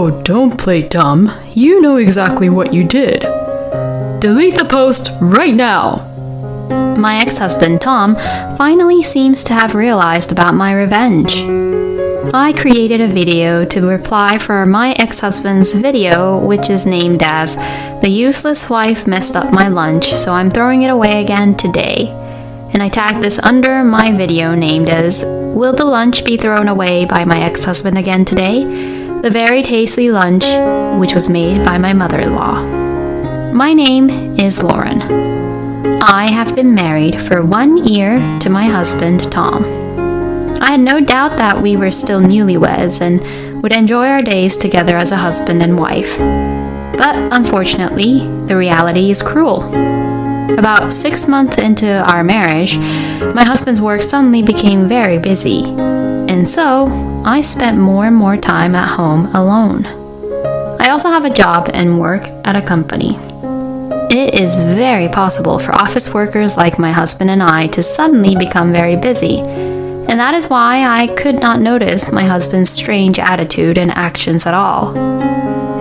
Oh, don't play dumb. You know exactly what you did. Delete the post right now. My ex-husband, Tom, finally seems to have realized about my revenge. I created a video to reply for my ex-husband's video, which is named as "The Useless Wife Messed Up My Lunch, so I'm throwing it away again today." And I tagged this under my video named as "Will the lunch be thrown away by my ex-husband again today? The very tasty lunch, which was made by my mother-in-law." My name is Lauren. I have been married for 1 year to my husband, Tom. I had no doubt that we were still newlyweds and would enjoy our days together as a husband and wife. But unfortunately, the reality is cruel. About 6 months into our marriage, my husband's work suddenly became very busy, and so I spent more and more time at home alone. I also have a job and work at a company. It is very possible for office workers like my husband and I to suddenly become very busy, and that is why I could not notice my husband's strange attitude and actions at all.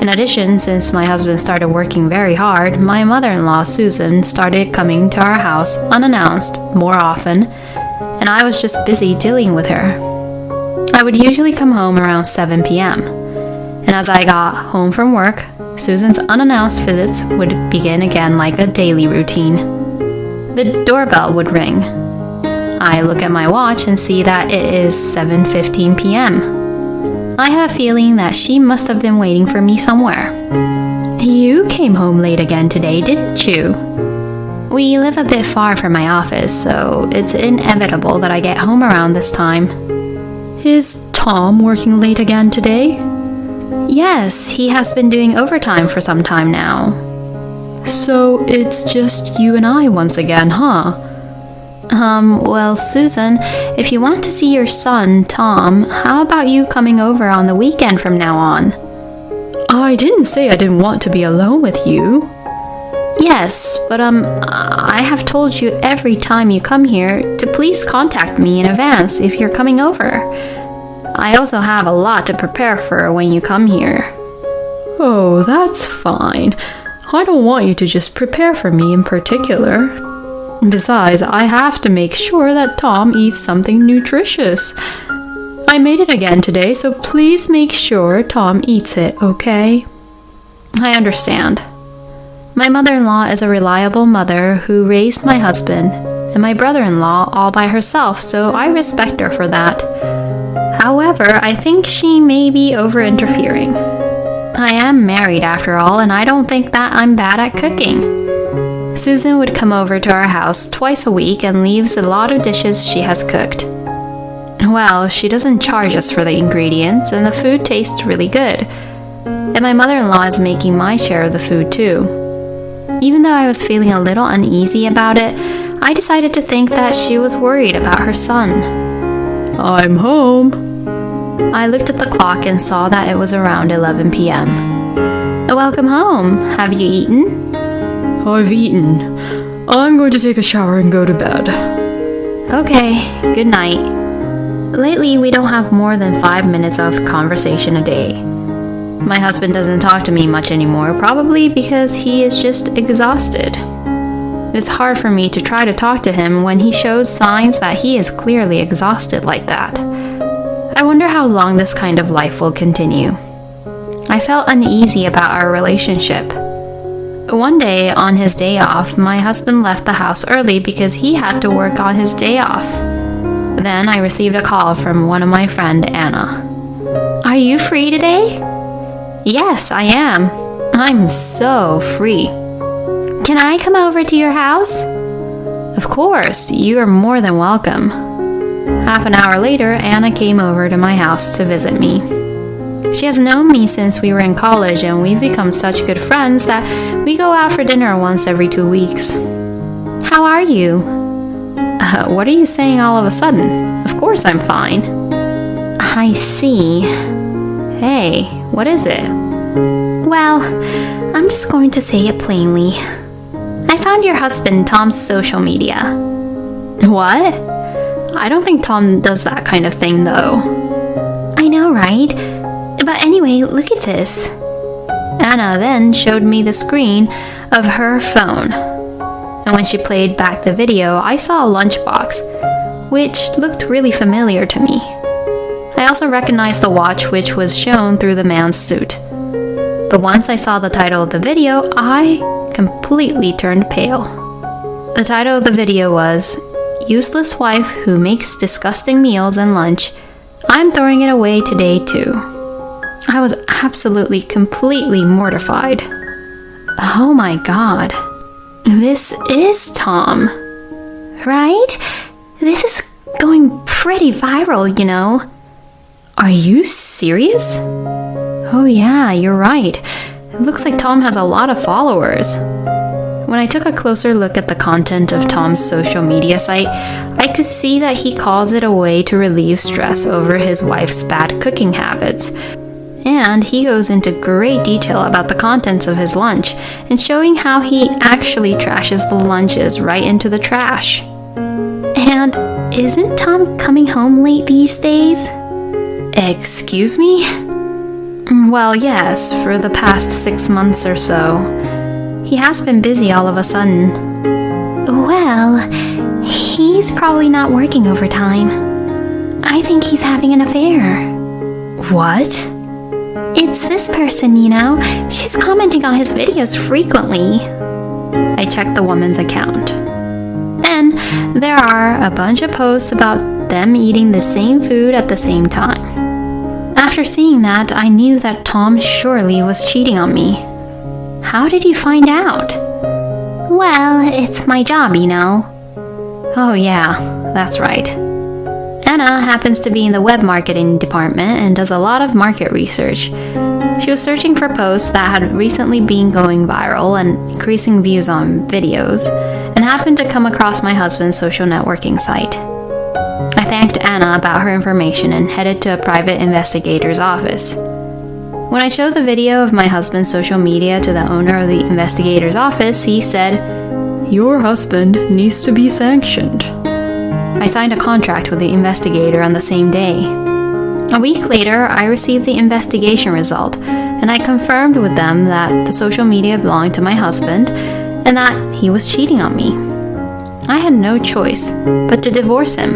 In addition, since my husband started working very hard, my mother-in-law, Susan, started coming to our house unannounced more often, and I was just busy dealing with her. I would usually come home around 7 p.m., and as I got home from work, Susan's unannounced visits would begin again like a daily routine. The doorbell would ring. I look at my watch and see that it is 7:15 p.m. I have a feeling that she must have been waiting for me somewhere. "You came home late again today, didn't you?" We live a bit far from my office, so it's inevitable that I get home around this time. Is Tom working late again today? Yes, he has been doing overtime for some time now. So it's just you and I once again, huh? Well, Susan, if you want to see your son, Tom, how about you coming over on the weekend from now on? I didn't say I didn't want to be alone with you. Yes, but I have told you every time you come here to please contact me in advance if you're coming over. I also have a lot to prepare for when you come here. Oh, that's fine. I don't want you to just prepare for me in particular. Besides, I have to make sure that Tom eats something nutritious. I made it again today, so please make sure Tom eats it, okay? I understand. My mother-in-law is a reliable mother who raised my husband and my brother-in-law all by herself, so I respect her for that. However, I think she may be over-interfering. I am married after all, and I don't think that I'm bad at cooking. Susan would come over to our house twice a week and leaves a lot of dishes she has cooked. Well, she doesn't charge us for the ingredients, and the food tastes really good. And my mother-in-law is making my share of the food too. Even though I was feeling a little uneasy about it, I decided to think that she was worried about her son. I'm home. I looked at the clock and saw that it was around 11 p.m. Welcome home. Have you eaten? I've eaten. I'm going to take a shower and go to bed. Okay, good night. Lately, we don't have more than 5 minutes of conversation a day. My husband doesn't talk to me much anymore, probably because he is just exhausted. It's hard for me to try to talk to him when he shows signs that he is clearly exhausted like that. I wonder how long this kind of life will continue. I felt uneasy about our relationship. One day, on his day off, my husband left the house early because he had to work on his day off. Then I received a call from one of my friends, Anna. "Are you free today?" "Yes, I am. I'm so free." "Can I come over to your house?" "Of course, you are more than welcome." Half an hour later, Anna came over to my house to visit me. She has known me since we were in college, and we've become such good friends that we go out for dinner once every 2 weeks. "How are you?" What are you saying all of a sudden? Of course I'm fine." "I see. Hey, what is it?" "Well, I'm just going to say it plainly. I found your husband Tom's social media." "What? I don't think Tom does that kind of thing, though." "I know, right? But anyway, look at this. Anna then showed me the screen of her phone. And when she played back the video, I saw a lunchbox, which looked really familiar to me. I also recognized the watch which was shown through the man's suit. But once I saw the title of the video, I completely turned pale. The title of the video was, "Useless Wife Who Makes Disgusting Meals and Lunch. I'm Throwing It Away Today Too." I was absolutely, completely mortified. Oh my god. This is Tom. Right? This is going pretty viral, you know. Are you serious? Oh yeah, you're right. It looks like Tom has a lot of followers. When I took a closer look at the content of Tom's social media site, I could see that he calls it a way to relieve stress over his wife's bad cooking habits. And he goes into great detail about the contents of his lunch and showing how he actually trashes the lunches right into the trash. And isn't Tom coming home late these days? Excuse me? Well, yes, for the past 6 months or so. He has been busy all of a sudden. Well, he's probably not working overtime. I think he's having an affair. What? It's this person, you know. She's commenting on his videos frequently. I checked the woman's account. Then, there are a bunch of posts about them eating the same food at the same time. After seeing that, I knew that Tom surely was cheating on me. How did he find out? Well, it's my job, you know. Oh yeah, that's right. Anna happens to be in the web marketing department and does a lot of market research. She was searching for posts that had recently been going viral and increasing views on videos, and happened to come across my husband's social networking site. I thanked Anna about her information and headed to a private investigator's office. When I showed the video of my husband's social media to the owner of the investigator's office, he said, "Your husband needs to be sanctioned." I signed a contract with the investigator on the same day. A week later, I received the investigation result, and I confirmed with them that the social media belonged to my husband and that he was cheating on me. I had no choice but to divorce him.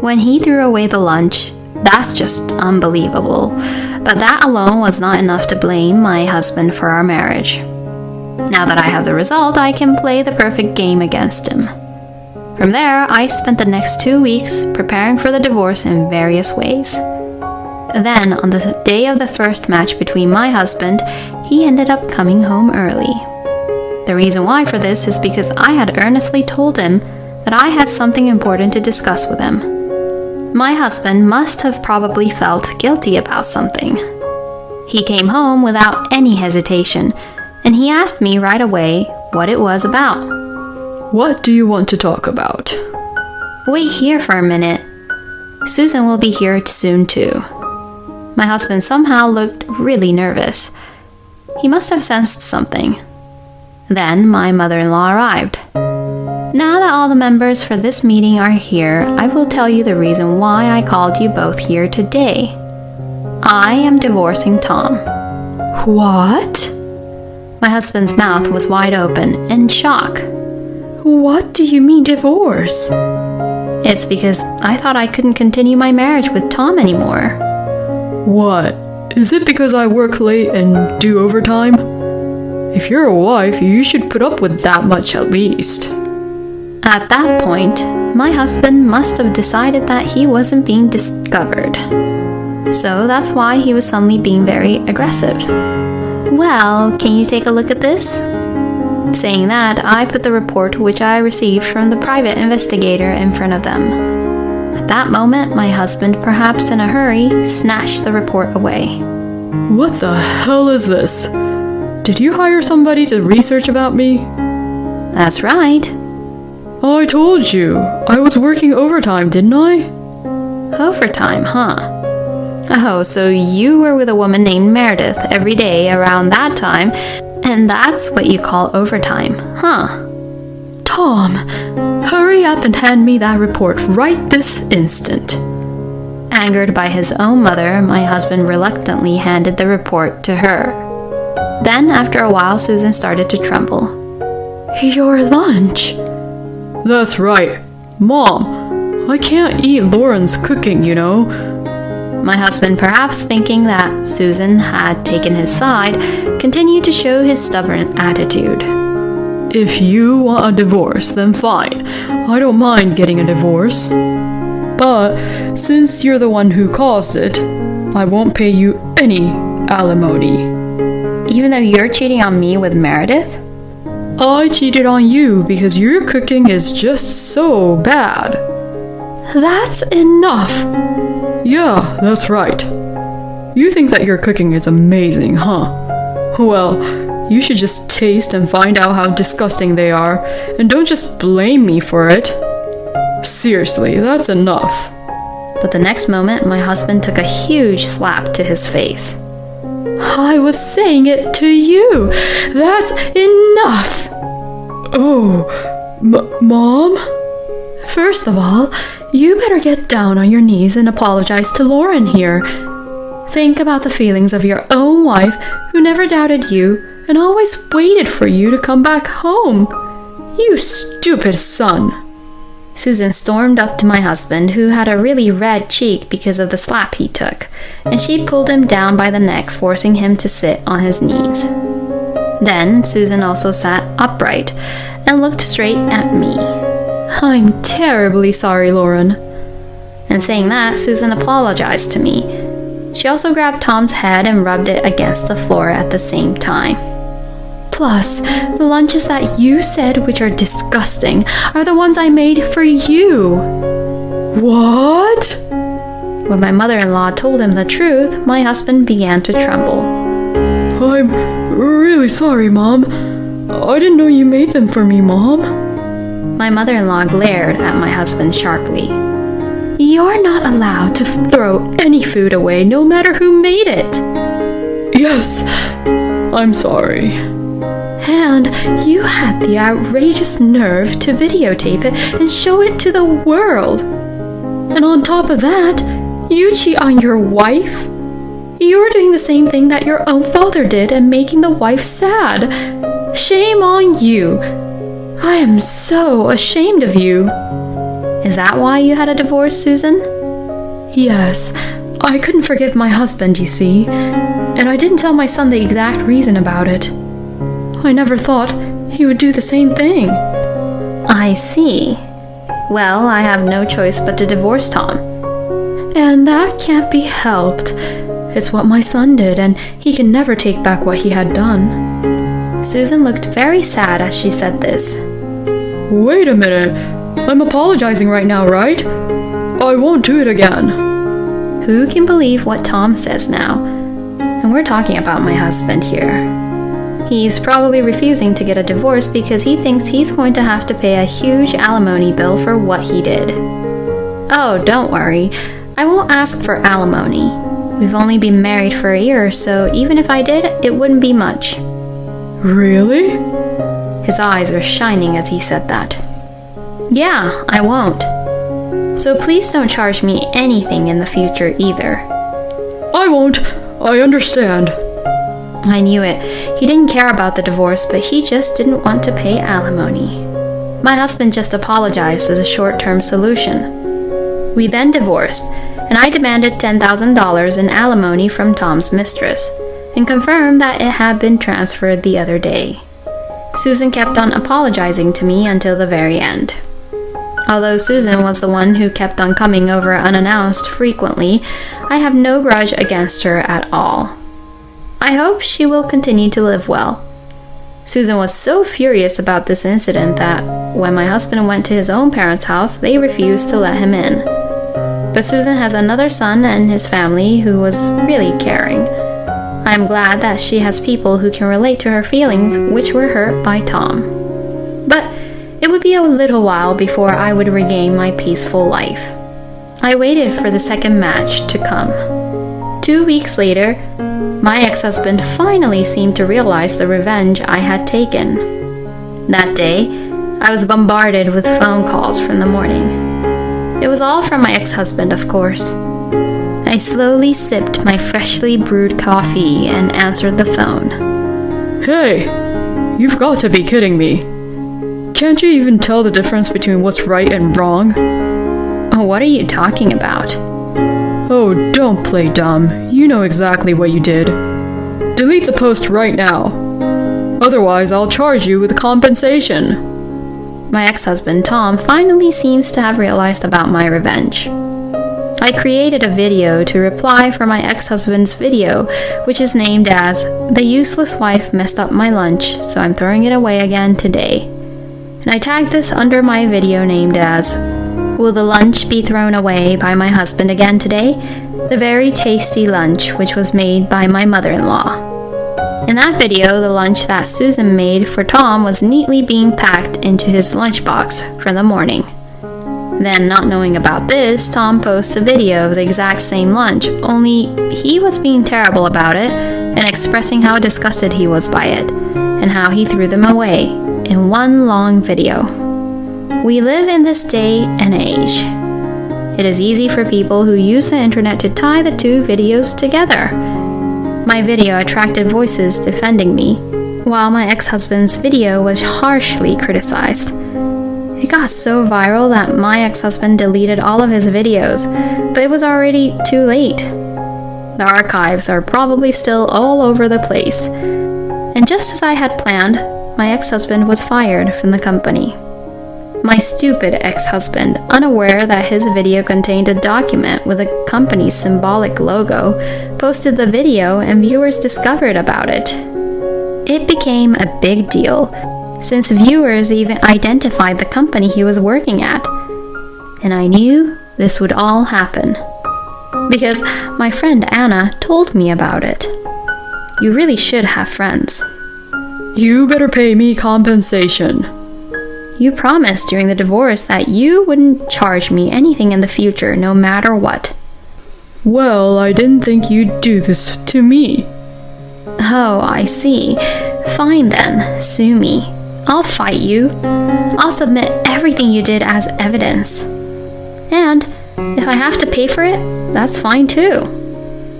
When he threw away the lunch, that's just unbelievable. But that alone was not enough to blame my husband for our marriage. Now that I have the result, I can play the perfect game against him. From there, I spent the next 2 weeks preparing for the divorce in various ways. Then, on the day of the first match between my husband, he ended up coming home early. The reason why for this is because I had earnestly told him that I had something important to discuss with him. My husband must have probably felt guilty about something. He came home without any hesitation, and he asked me right away what it was about. What do you want to talk about? Wait here for a minute. Susan will be here soon too. My husband somehow looked really nervous. He must have sensed something. Then my mother-in-law arrived. Now that all the members for this meeting are here, I will tell you the reason why I called you both here today. I am divorcing Tom. What? My husband's mouth was wide open in shock. What do you mean divorce? It's because I thought I couldn't continue my marriage with Tom anymore. What? Is it because I work late and do overtime? If you're a wife, you should put up with that much at least. At that point, my husband must have decided that he wasn't being discovered. So that's why he was suddenly being very aggressive. Well, can you take a look at this? Saying that, I put the report which I received from the private investigator in front of them. At that moment, my husband, perhaps in a hurry, snatched the report away. What the hell is this? Did you hire somebody to research about me? That's right. I told you. I was working overtime, didn't I? Overtime, huh? Oh, so you were with a woman named Meredith every day around that time, and that's what you call overtime, huh? Tom, hurry up and hand me that report right this instant. Angered by his own mother, my husband reluctantly handed the report to her. Then, after a while, Susan started to tremble. Your lunch? That's right. Mom, I can't eat Lauren's cooking, you know. My husband, perhaps thinking that Susan had taken his side, continued to show his stubborn attitude. If you want a divorce, then fine. I don't mind getting a divorce. But since you're the one who caused it, I won't pay you any alimony. Even though you're cheating on me with Meredith? I cheated on you because your cooking is just so bad. That's enough. Yeah, that's right. You think that your cooking is amazing, huh? Well, you should just taste and find out how disgusting they are, and don't just blame me for it. Seriously, that's enough. But the next moment, my husband took a huge slap to his face. I was saying it to you. That's enough. Oh, Mom? First of all, you better get down on your knees and apologize to Lauren here. Think about the feelings of your own wife who never doubted you and always waited for you to come back home. You stupid son. Susan stormed up to my husband, who had a really red cheek because of the slap he took, and she pulled him down by the neck, forcing him to sit on his knees. Then Susan also sat upright and looked straight at me. I'm terribly sorry, Lauren. And saying that, Susan apologized to me. She also grabbed Tom's head and rubbed it against the floor at the same time. Plus, the lunches that you said, which are disgusting, are the ones I made for you. What? When my mother-in-law told him the truth, my husband began to tremble. I'm really sorry, Mom. I didn't know you made them for me, Mom. My mother-in-law glared at my husband sharply. You're not allowed to throw any food away, no matter who made it. Yes, I'm sorry. And you had the outrageous nerve to videotape it and show it to the world. And on top of that, you cheat on your wife. You're doing the same thing that your own father did and making the wife sad. Shame on you. I am so ashamed of you. Is that why you had a divorce, Susan? Yes. I couldn't forgive my husband, you see. And I didn't tell my son the exact reason about it. I never thought he would do the same thing. I see. Well, I have no choice but to divorce Tom. And that can't be helped. It's what my son did, and he can never take back what he had done. Susan looked very sad as she said this. Wait a minute. I'm apologizing right now, right? I won't do it again. Who can believe what Tom says now? And we're talking about my husband here. He's probably refusing to get a divorce because he thinks he's going to have to pay a huge alimony bill for what he did. Oh, don't worry. I won't ask for alimony. We've only been married for a year, so even if I did, it wouldn't be much. Really? His eyes were shining as he said that. Yeah, I won't. So please don't charge me anything in the future either. I won't. I understand. I knew it. He didn't care about the divorce, but he just didn't want to pay alimony. My husband just apologized as a short-term solution. We then divorced, and I demanded $10,000 in alimony from Tom's mistress, and confirmed that it had been transferred the other day. Susan kept on apologizing to me until the very end. Although Susan was the one who kept on coming over unannounced frequently, I have no grudge against her at all. I hope she will continue to live well. Susan was so furious about this incident that when my husband went to his own parents' house, they refused to let him in. But Susan has another son and his family who was really caring. I am glad that she has people who can relate to her feelings, which were hurt by Tom. But it would be a little while before I would regain my peaceful life. I waited for the second match to come. 2 weeks later, my ex-husband finally seemed to realize the revenge I had taken. That day, I was bombarded with phone calls from the morning. It was all from my ex-husband, of course. I slowly sipped my freshly brewed coffee and answered the phone. Hey, you've got to be kidding me. Can't you even tell the difference between what's right and wrong? Oh, what are you talking about? Oh, don't play dumb. You know exactly what you did. Delete the post right now. Otherwise, I'll charge you with compensation. My ex-husband, Tom, finally seems to have realized about my revenge. I created a video to reply for my ex-husband's video, which is named as "The Useless Wife Messed Up My Lunch, so I'm throwing it away again today." And I tagged this under my video named as "Will the lunch be thrown away by my husband again today? The very tasty lunch which was made by my mother-in-law." In that video, the lunch that Susan made for Tom was neatly being packed into his lunchbox for the morning. Then, not knowing about this, Tom posts a video of the exact same lunch, only he was being terrible about it and expressing how disgusted he was by it, and how he threw them away, in one long video. We live in this day and age. It is easy for people who use the internet to tie the two videos together. My video attracted voices defending me, while my ex-husband's video was harshly criticized. It got so viral that my ex-husband deleted all of his videos, but it was already too late. The archives are probably still all over the place. And just as I had planned, my ex-husband was fired from the company. My stupid ex-husband, unaware that his video contained a document with the company's symbolic logo, posted the video and viewers discovered about it. It became a big deal, since viewers even identified the company he was working at. And I knew this would all happen, because my friend Anna told me about it. You really should have friends. You better pay me compensation. You promised during the divorce that you wouldn't charge me anything in the future, no matter what. Well, I didn't think you'd do this to me. Oh, I see. Fine then, sue me. I'll fight you. I'll submit everything you did as evidence. And if I have to pay for it, that's fine too.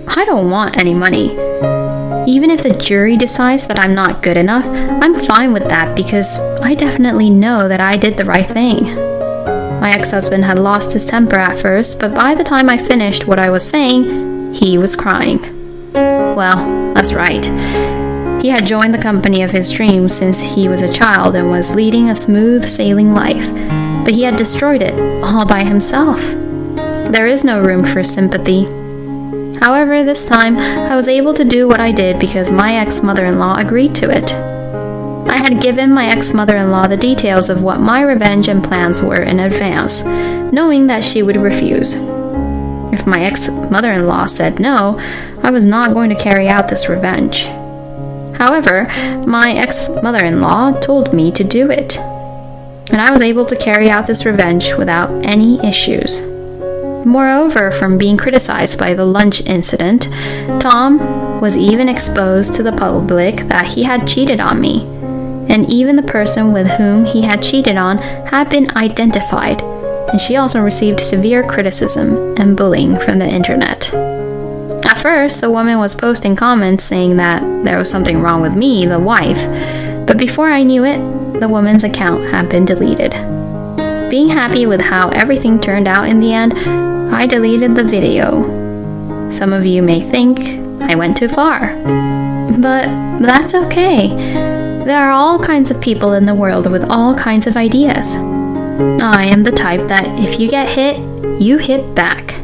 I don't want any money. Even if the jury decides that I'm not good enough, I'm fine with that because I definitely know that I did the right thing. My ex-husband had lost his temper at first, but by the time I finished what I was saying, he was crying. Well, that's right. He had joined the company of his dreams since he was a child and was leading a smooth sailing life, but he had destroyed it all by himself. There is no room for sympathy. However, this time, I was able to do what I did because my ex-mother-in-law agreed to it. I had given my ex-mother-in-law the details of what my revenge and plans were in advance, knowing that she would refuse. If my ex-mother-in-law said no, I was not going to carry out this revenge. However, my ex-mother-in-law told me to do it, and I was able to carry out this revenge without any issues. Moreover, from being criticized by the lunch incident, Tom was even exposed to the public that he had cheated on me, and even the person with whom he had cheated on had been identified, and she also received severe criticism and bullying from the internet. At first, the woman was posting comments saying that there was something wrong with me, the wife, but before I knew it, the woman's account had been deleted. Being happy with how everything turned out in the end, I deleted the video. Some of you may think I went too far, but that's okay. There are all kinds of people in the world with all kinds of ideas. I am the type that if you get hit, you hit back.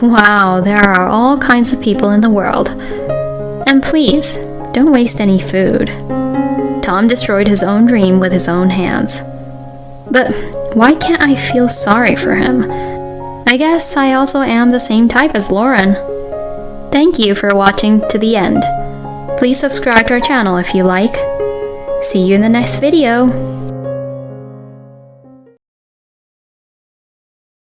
Wow, there are all kinds of people in the world. And please, don't waste any food. Tom destroyed his own dream with his own hands. But why can't I feel sorry for him? I guess I also am the same type as Lauren. Thank you for watching to the end. Please subscribe to our channel if you like. See you in the next video.